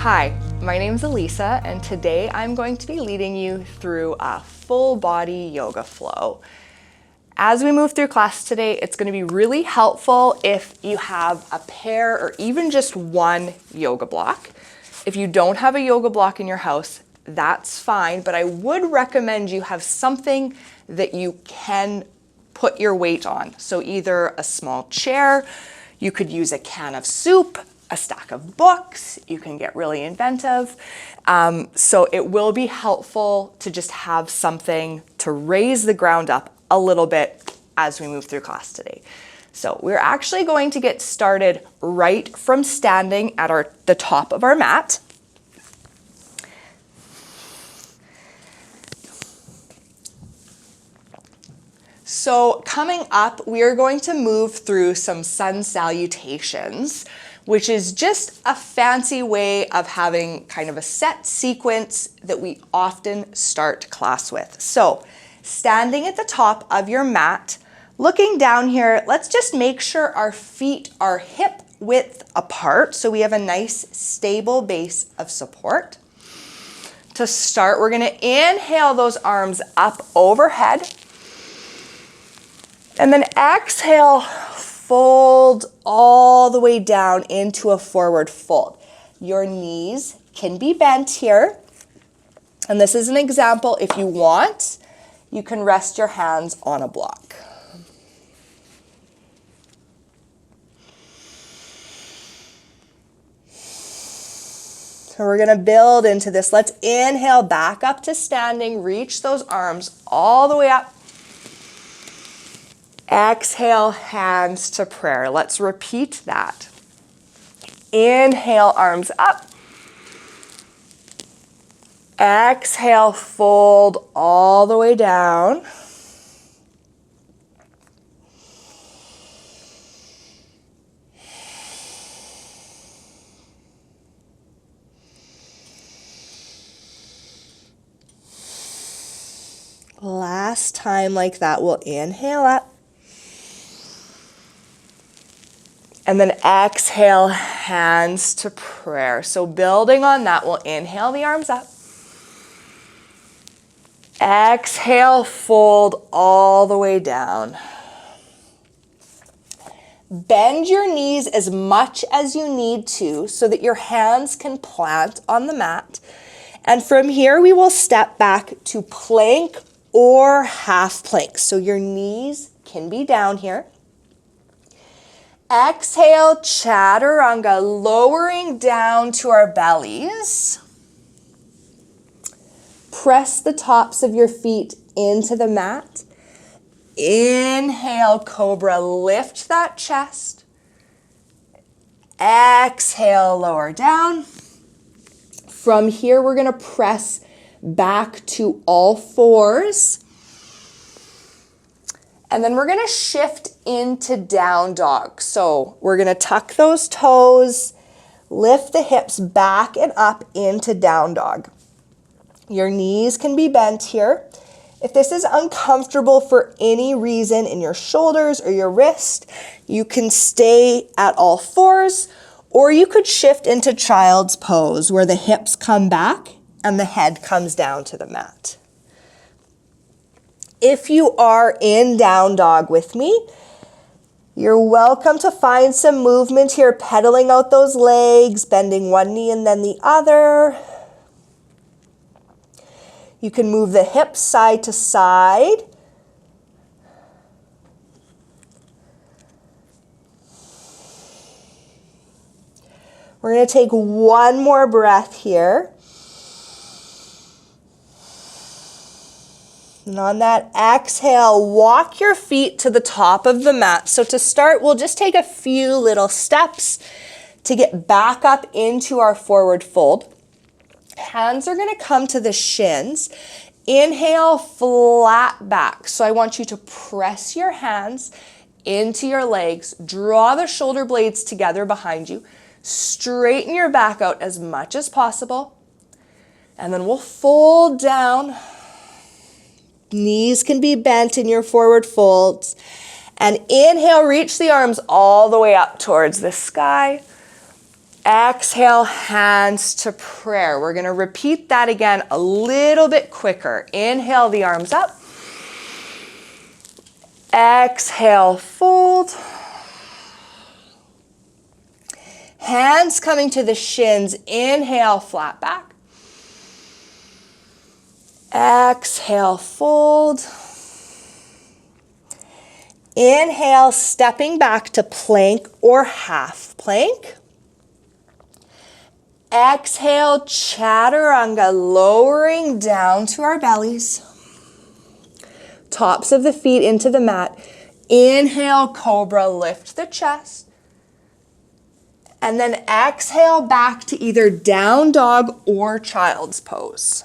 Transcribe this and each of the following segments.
Hi, my name's Alisa, and today I'm going to be leading you through a full body yoga flow. As we move through class today, it's going to be really helpful if you have a pair or even just one yoga block. If you don't have a yoga block in your house, that's fine, but I would recommend you have something that you can put your weight on. So either a small chair, you could use a can of soup, a stack of books, you can get really inventive. So it will be helpful to just have something to raise the ground up a little bit as we move through class today. So we're actually going to get started right from standing at the top of our mat. So coming up, we are going to move through some sun salutations, which is just a fancy way of having kind of a set sequence that we often start class with. So standing at the top of your mat, looking down here, let's just make sure our feet are hip width apart so we have a nice stable base of support. To start, we're gonna inhale those arms up overhead, and then exhale, fold all the way down into a forward fold. Your knees can be bent here. And this is an example. If you want, you can rest your hands on a block. So we're gonna build into this. Let's inhale back up to standing, reach those arms all the way up. Exhale, hands to prayer. Let's repeat that. Inhale, arms up. Exhale, fold all the way down. Last time like that, we'll inhale up. And then exhale, hands to prayer. So building on that, we'll inhale the arms up. Exhale, fold all the way down. Bend your knees as much as you need to so that your hands can plant on the mat. And from here, we will step back to plank or half plank. So your knees can be down here. Exhale, chaturanga, lowering down to our bellies. Press the tops of your feet into the mat. Inhale, cobra, lift that chest. Exhale, lower down. From here, we're gonna press back to all fours. And then we're gonna shift into down dog. So we're gonna tuck those toes, lift the hips back and up into down dog. Your knees can be bent here. If this is uncomfortable for any reason in your shoulders or your wrist, you can stay at all fours, or you could shift into child's pose where the hips come back and the head comes down to the mat. If you are in down dog with me, you're welcome to find some movement here, pedaling out those legs, bending one knee and then the other. You can move the hips side to side. We're going to take one more breath here. And on that exhale, walk your feet to the top of the mat. So to start, we'll just take a few little steps to get back up into our forward fold. Hands are going to come to the shins. Inhale, flat back. So I want you to press your hands into your legs. Draw the shoulder blades together behind you. Straighten your back out as much as possible. And then we'll fold down. Knees can be bent in your forward folds. And inhale, reach the arms all the way up towards the sky. Exhale, hands to prayer. We're gonna repeat that again a little bit quicker. Inhale the arms up. Exhale, fold. Hands coming to the shins. Inhale, flat back. Exhale, fold. Inhale, stepping back to plank or half plank. Exhale, chaturanga, lowering down to our bellies. Tops of the feet into the mat. Inhale, cobra, lift the chest. And then exhale back to either down dog or child's pose.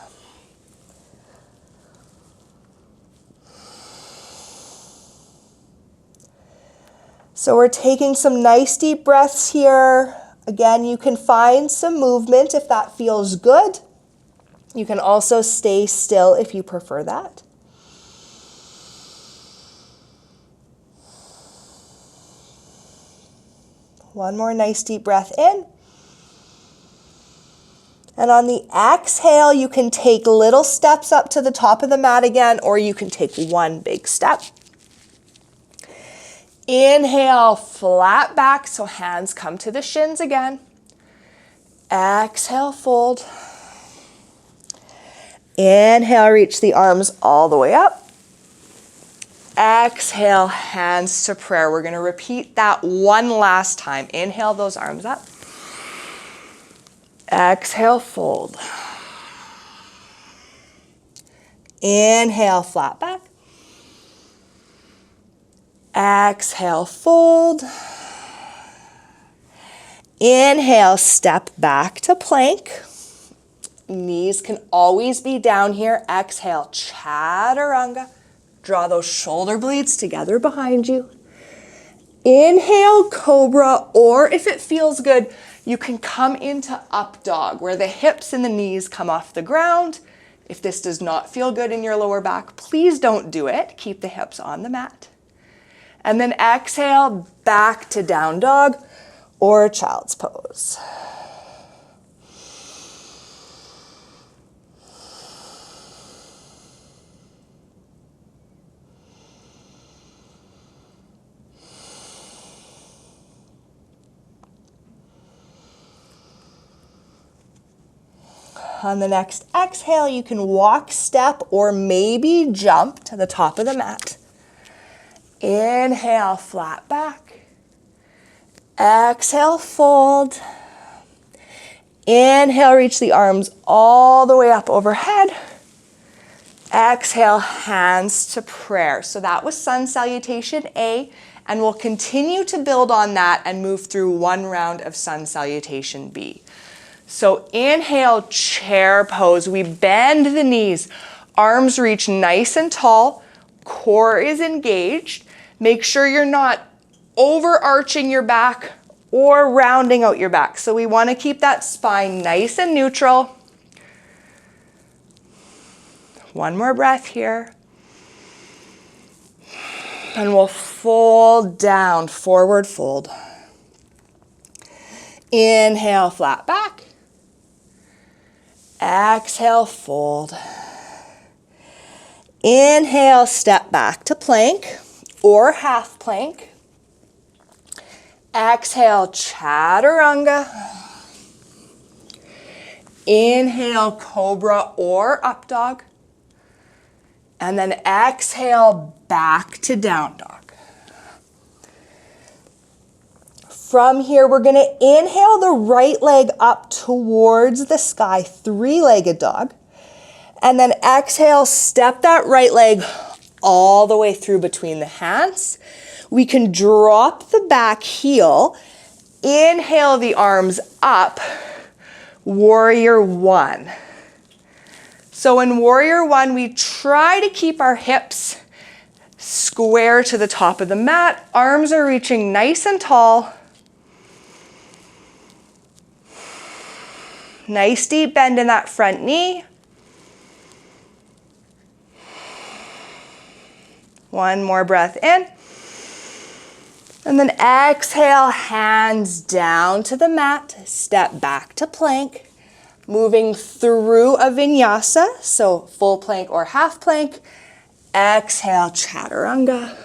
So we're taking some nice deep breaths here. Again, you can find some movement if that feels good. You can also stay still if you prefer that. One more nice deep breath in. And on the exhale, you can take little steps up to the top of the mat again, or you can take one big step. Inhale, flat back, so hands come to the shins again. Exhale, fold. Inhale, reach the arms all the way up. Exhale, hands to prayer. We're going to repeat that one last time. Inhale those arms up. Exhale, fold. Inhale, flat back. Exhale, fold. Inhale, step back to plank. Knees can always be down here. Exhale, chaturanga. Draw those shoulder blades together behind you. Inhale, cobra, or if it feels good, you can come into up dog where the hips and the knees come off the ground. If this does not feel good in your lower back, please don't do it. Keep the hips on the mat. And then exhale back to down dog or child's pose. On the next exhale, you can walk, step, or maybe jump to the top of the mat. Inhale, flat back. Exhale, fold. Inhale, reach the arms all the way up overhead. Exhale, hands to prayer. So that was sun salutation A, and we'll continue to build on that and move through one round of sun salutation B. So inhale, chair pose. We bend the knees. Arms reach nice and tall. Core is engaged. Make sure you're not overarching your back or rounding out your back. So we want to keep that spine nice and neutral. One more breath here. And we'll fold down, forward fold. Inhale, flat back. Exhale, fold. Inhale, step back to plank or half plank. Exhale, chaturanga. Inhale, cobra or up dog. And then exhale, back to down dog. From here, we're going to inhale the right leg up towards the sky, three-legged dog. And then exhale, step that right leg all the way through between the hands. We can drop the back heel, inhale the arms up, warrior one. So in warrior one, we try to keep our hips square to the top of the mat. Arms are reaching nice and tall. Nice deep bend in that front knee. One more breath in. And then exhale, hands down to the mat, step back to plank, moving through a vinyasa, so full plank or half plank. Exhale, chaturanga.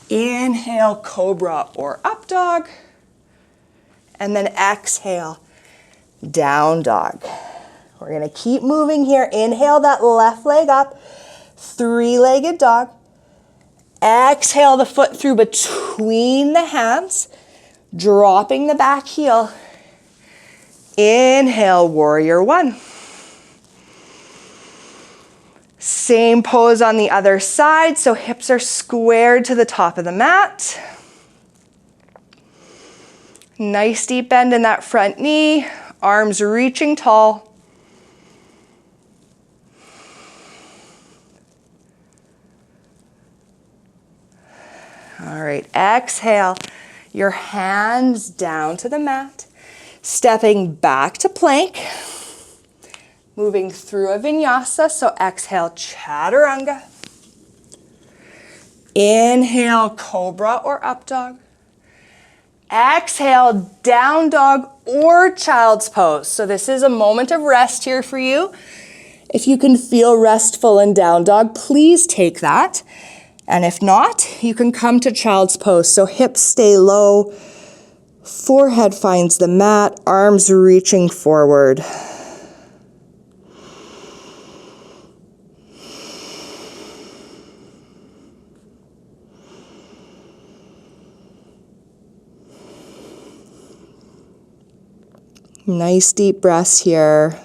Inhale, cobra or up dog. And then exhale, down dog. We're gonna keep moving here. Inhale that left leg up, three-legged dog. Exhale the foot through between the hands, dropping the back heel. Inhale, warrior one. Same pose on the other side, so hips are squared to the top of the mat. Nice deep bend in that front knee, arms reaching tall. All right, exhale, your hands down to the mat, stepping back to plank, moving through a vinyasa, so exhale, chaturanga. Inhale, cobra or up dog. Exhale, down dog or child's pose. So this is a moment of rest here for you. If you can feel restful in down dog, please take that. And if not, you can come to child's pose. So hips stay low, forehead finds the mat, arms reaching forward. Nice deep breaths here.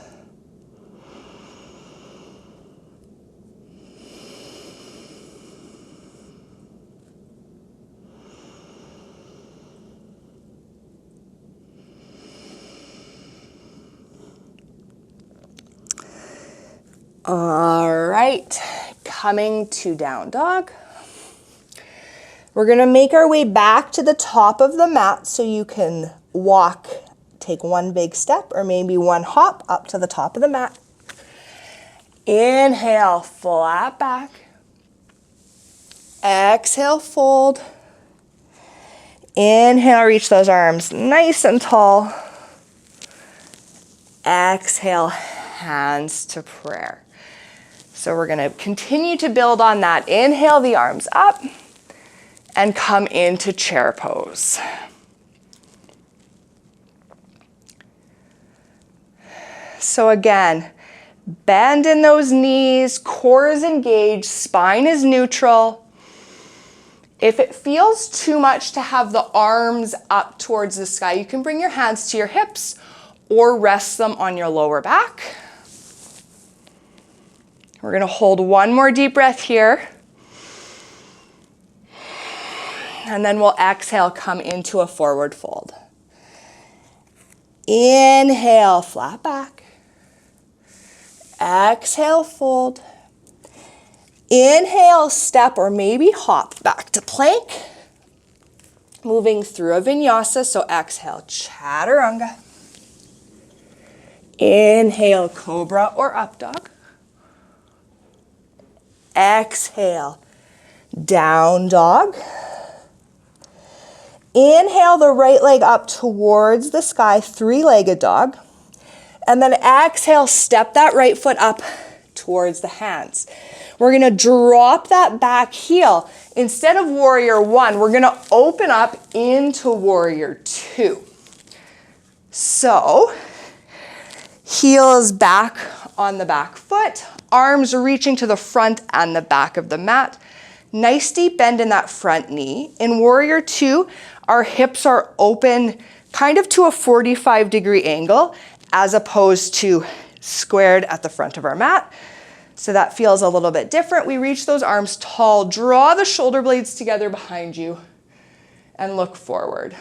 All right, coming to down dog. We're gonna make our way back to the top of the mat so you can walk, take one big step or maybe one hop up to the top of the mat. Inhale, flat back. Exhale, fold. Inhale, reach those arms nice and tall. Exhale, hands to prayer. So we're gonna continue to build on that. Inhale the arms up and come into chair pose. So again, bend in those knees, core is engaged, spine is neutral. If it feels too much to have the arms up towards the sky, you can bring your hands to your hips or rest them on your lower back. We're gonna hold one more deep breath here. And then we'll exhale, come into a forward fold. Inhale, flat back. Exhale, fold. Inhale, step or maybe hop back to plank. Moving through a vinyasa, so exhale, chaturanga. Inhale, cobra or up dog. Exhale, down dog. Inhale the right leg up towards the sky, three-legged dog. And then exhale, step that right foot up towards the hands. We're gonna drop that back heel. Instead of warrior one, we're gonna open up into warrior two. So, heels back on the back foot, arms reaching to the front and the back of the mat. Nice deep bend in that front knee. In warrior two, our hips are open kind of to a 45-degree angle as opposed to squared at the front of our mat. So that feels a little bit different. We reach those arms tall, draw the shoulder blades together behind you, and look forward.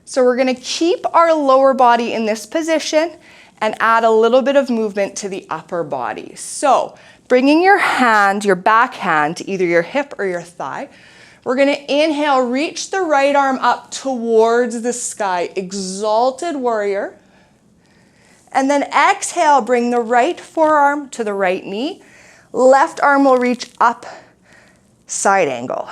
So we're gonna keep our lower body in this position and add a little bit of movement to the upper body. So bringing your hand, your back hand, to either your hip or your thigh, We're gonna inhale, reach the right arm up towards the sky, exalted warrior. And then exhale, bring the right forearm to the right knee. Left arm will reach up, side angle.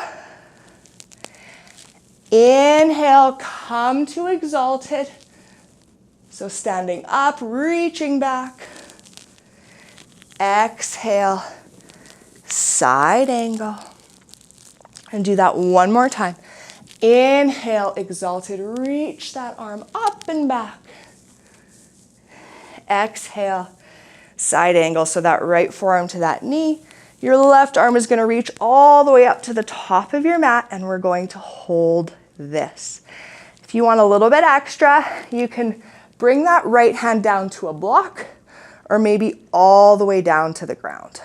Inhale, come to exalted. So standing up, reaching back. Exhale, side angle. And do that one more time. Inhale, exalted, reach that arm up and back. Exhale, side angle, so that right forearm to that knee. Your left arm is going to reach all the way up to the top of your mat, and we're going to hold this. If you want a little bit extra, you can bring that right hand down to a block, or maybe all the way down to the ground.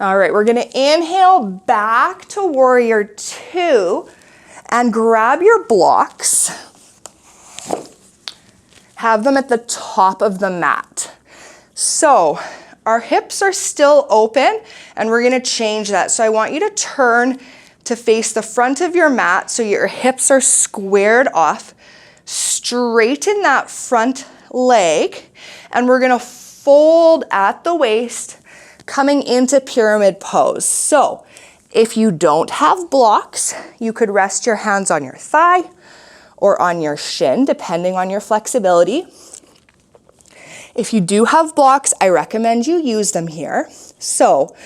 All right, we're gonna inhale back to warrior two and grab your blocks. Have them at the top of the mat. So our hips are still open and we're gonna change that. So I want you to turn to face the front of your mat so your hips are squared off. Straighten that front leg and we're gonna fold at the waist, coming into pyramid pose. So if you don't have blocks, you could rest your hands on your thigh or on your shin, depending on your flexibility. If you do have blocks, I recommend you use them here. So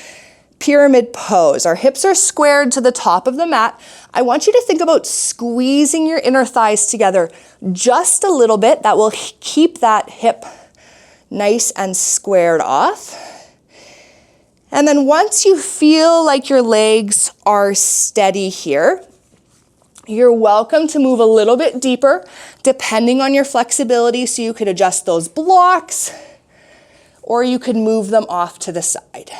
pyramid pose, our hips are squared to the top of the mat. I want you to think about squeezing your inner thighs together just a little bit. That will keep that hip nice and squared off. And then once you feel like your legs are steady here, you're welcome to move a little bit deeper depending on your flexibility. So you could adjust those blocks or you could move them off to the side.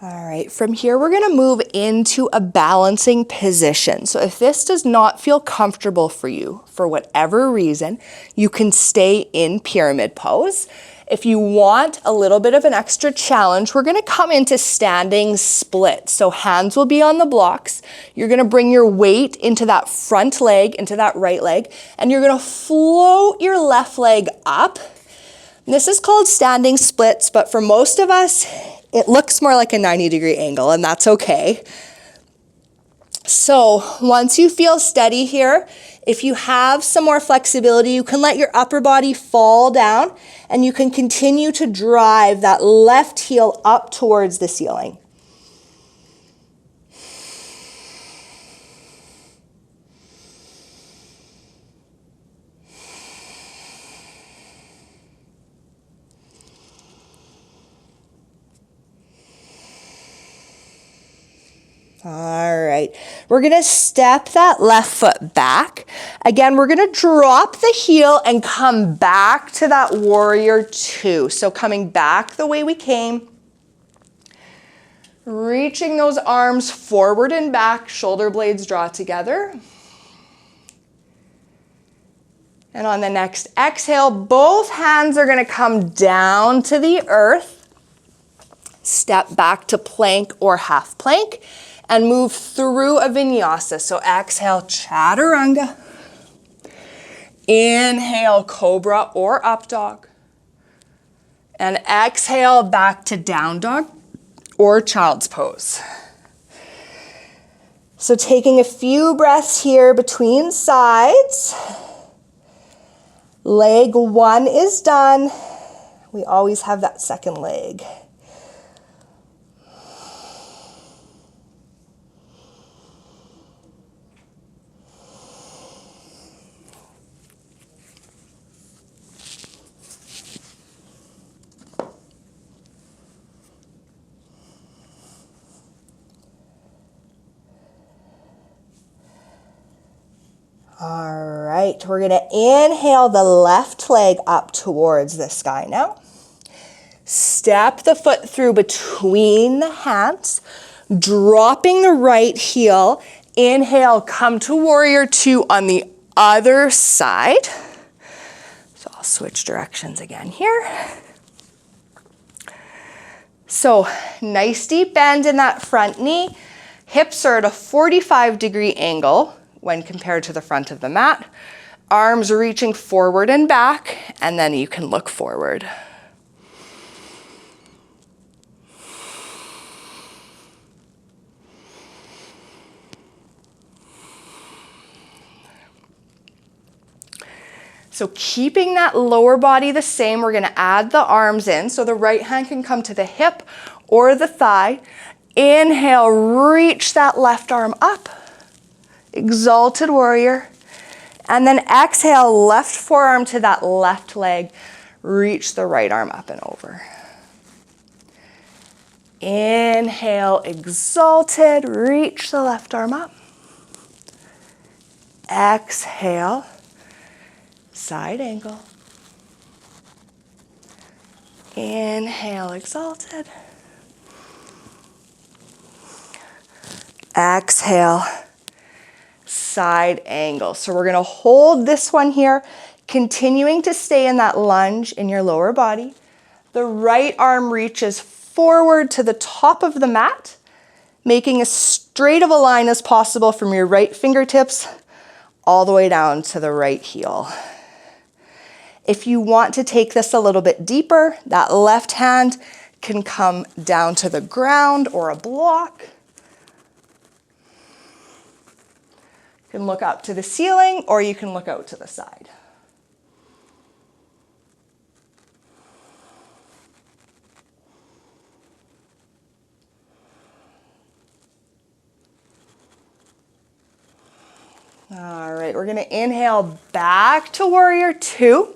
All right, from here, we're gonna move into a balancing position. So if this does not feel comfortable for you, for whatever reason, you can stay in pyramid pose. If you want a little bit of an extra challenge, we're gonna come into standing split. So hands will be on the blocks. You're gonna bring your weight into that front leg, into that right leg, and you're gonna float your left leg up. This is called standing splits, but for most of us, it looks more like a 90-degree angle, and that's okay. So once you feel steady here, if you have some more flexibility, you can let your upper body fall down, and you can continue to drive that left heel up towards the ceiling. All right, we're gonna step that left foot back. Again, we're gonna drop the heel and come back to that warrior two. So coming back the way we came, reaching those arms forward and back, shoulder blades draw together. And on the next exhale, both hands are gonna come down to the earth. Step back to plank or half plank. And move through a vinyasa. So exhale, chaturanga. Inhale, cobra or up dog. And exhale, back to down dog or child's pose. So taking a few breaths here between sides. Leg one is done. We always have that second leg. All right, we're gonna inhale the left leg up towards the sky now. Step the foot through between the hands, dropping the right heel. Inhale, come to warrior two on the other side. So I'll switch directions again here. So nice deep bend in that front knee. Hips are at a 45-degree angle when compared to the front of the mat. Arms reaching forward and back, and then you can look forward. So keeping that lower body the same, we're gonna add the arms in. So the right hand can come to the hip or the thigh. Inhale, reach that left arm up. Exalted warrior. And then exhale, left forearm to that left leg. Reach the right arm up and over. Inhale, exalted, reach the left arm up. Exhale, side angle. Inhale, exalted. Exhale, side angle. So we're gonna hold this one here, continuing to stay in that lunge in your lower body. The right arm reaches forward to the top of the mat, making as straight of a line as possible from your right fingertips all the way down to the right heel. If you want to take this a little bit deeper, that left hand can come down to the ground or a block. You can look up to the ceiling or you can look out to the side. All right, we're gonna inhale back to warrior two.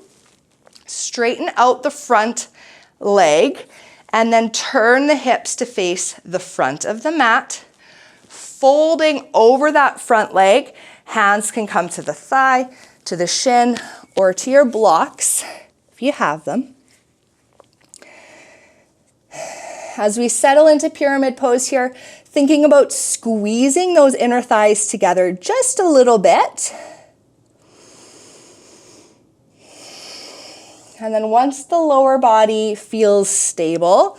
Straighten out the front leg and then turn the hips to face the front of the mat. Folding over that front leg, hands can come to the thigh, to the shin, or to your blocks, if you have them. As we settle into pyramid pose here, thinking about squeezing those inner thighs together just a little bit. And then once the lower body feels stable,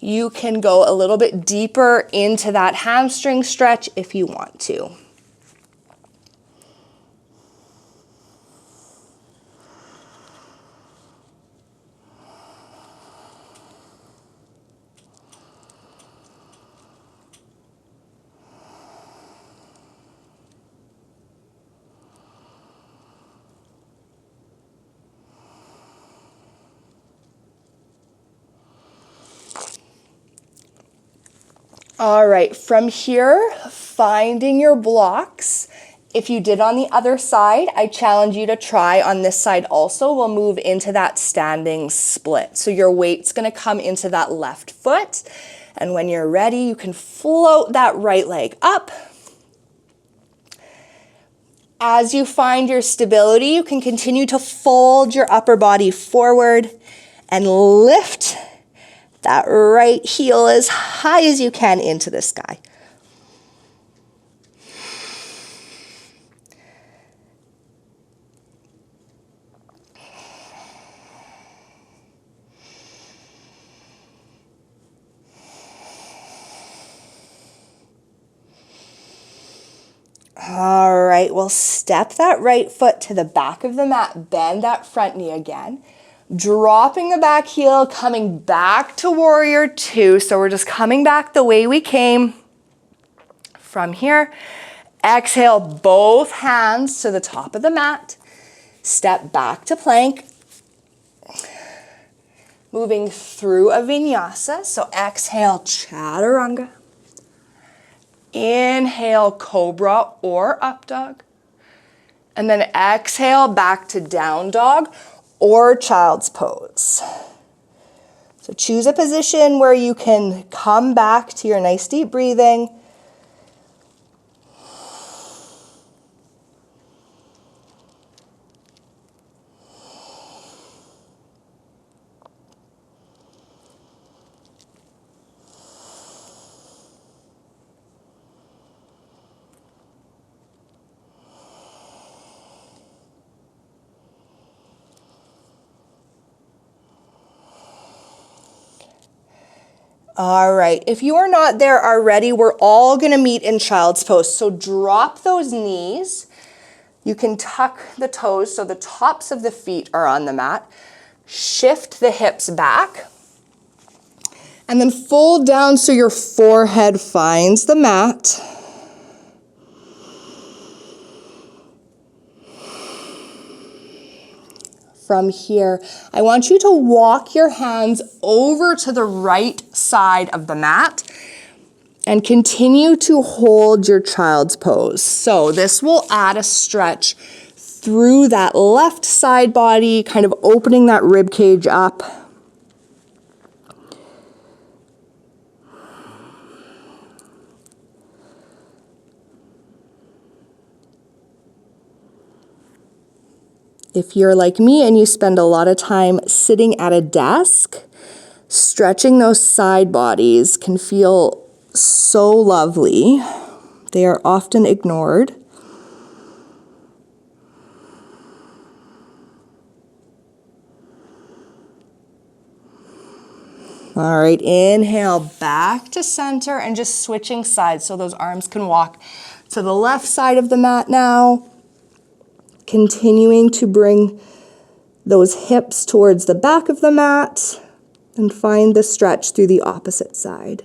you can go a little bit deeper into that hamstring stretch if you want to. All right, from here, finding your blocks. If you did on the other side, I challenge you to try on this side also. We'll move into that standing split. So your weight's gonna come into that left foot. And when you're ready, you can float that right leg up. As you find your stability, you can continue to fold your upper body forward and lift that right heel as high as you can into the sky. All right, we'll step that right foot to the back of the mat, bend that front knee again. Dropping the back heel, coming back to warrior two. So we're just coming back the way we came from here. Exhale, both hands to the top of the mat. Step back to plank. Moving through a vinyasa. So exhale, chaturanga. Inhale, cobra or up dog. And then exhale back to down dog or child's pose. So choose a position where you can come back to your nice deep breathing. All right, if you are not there already, we're all gonna meet in child's pose. So drop those knees. You can tuck the toes so the tops of the feet are on the mat. Shift the hips back. And then fold down so your forehead finds the mat. From here, I want you to walk your hands over to the right side of the mat and continue to hold your child's pose. So this will add a stretch through that left side body, kind of opening that rib cage up. If you're like me and you spend a lot of time sitting at a desk, stretching those side bodies can feel so lovely. They are often ignored. All right, inhale back to center and just switching sides so those arms can walk to the left side of the mat now. Continuing to bring those hips towards the back of the mat and find the stretch through the opposite side.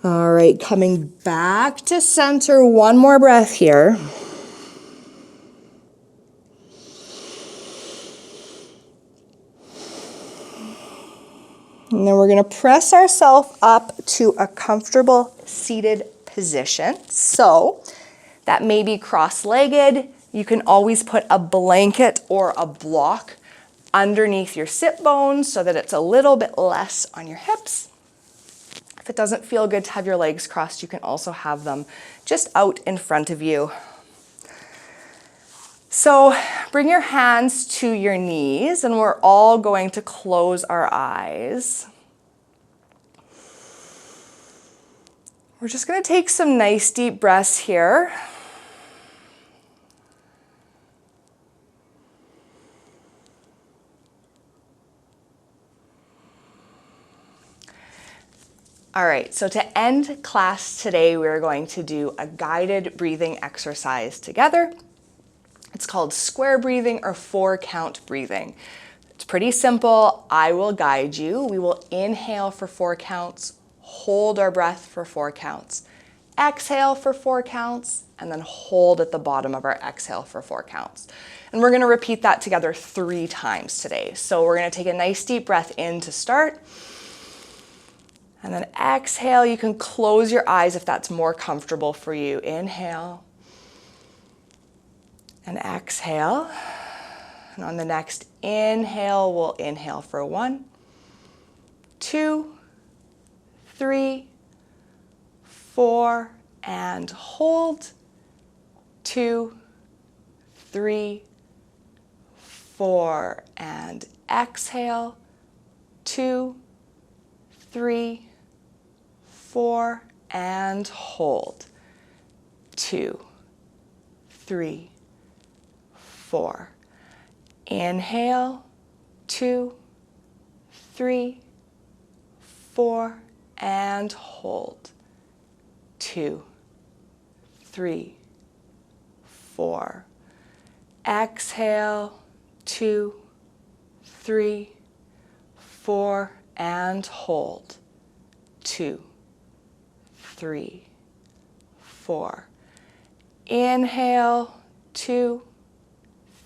All right, coming back to center, one more breath here. And then we're gonna press ourselves up to a comfortable seated position. So that may be cross-legged. You can always put a blanket or a block underneath your sit bones so that it's a little bit less on your hips. If it doesn't feel good to have your legs crossed, you can also have them just out in front of you. So bring your hands to your knees and we're all going to close our eyes. We're just going to take some nice deep breaths here. All right, so to end class today, we're going to do a guided breathing exercise together. It's called square breathing or 4-count breathing. It's pretty simple. I will guide you. We will inhale for 4 counts, hold our breath for 4 counts, exhale for 4 counts, and then hold at the bottom of our exhale for 4 counts. And we're gonna repeat that together 3 times today. So we're gonna take a nice deep breath in to start. And then exhale, you can close your eyes if that's more comfortable for you. Inhale and exhale. And on the next inhale, we'll inhale for 1, 2, 3, 4, and hold. 2, 3, 4, and exhale. 2, 3, 4, and hold. 2, 3, 4. Inhale. 2, 3, 4, and hold. 2, 3, 4. Exhale. 2, 3, 4, and hold. 2, 3, 4. Inhale. 2,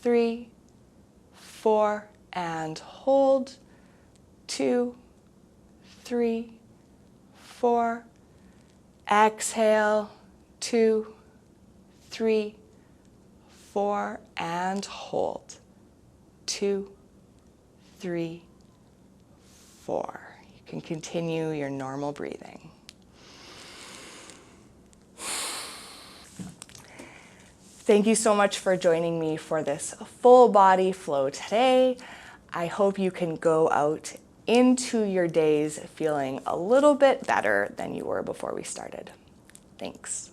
3, 4, and hold. 2, 3, 4. Exhale. 2, 3, 4, and hold. 2, 3, 4. You can continue your normal breathing. Thank you so much for joining me for this full body flow today. I hope you can go out into your days feeling a little bit better than you were before we started. Thanks.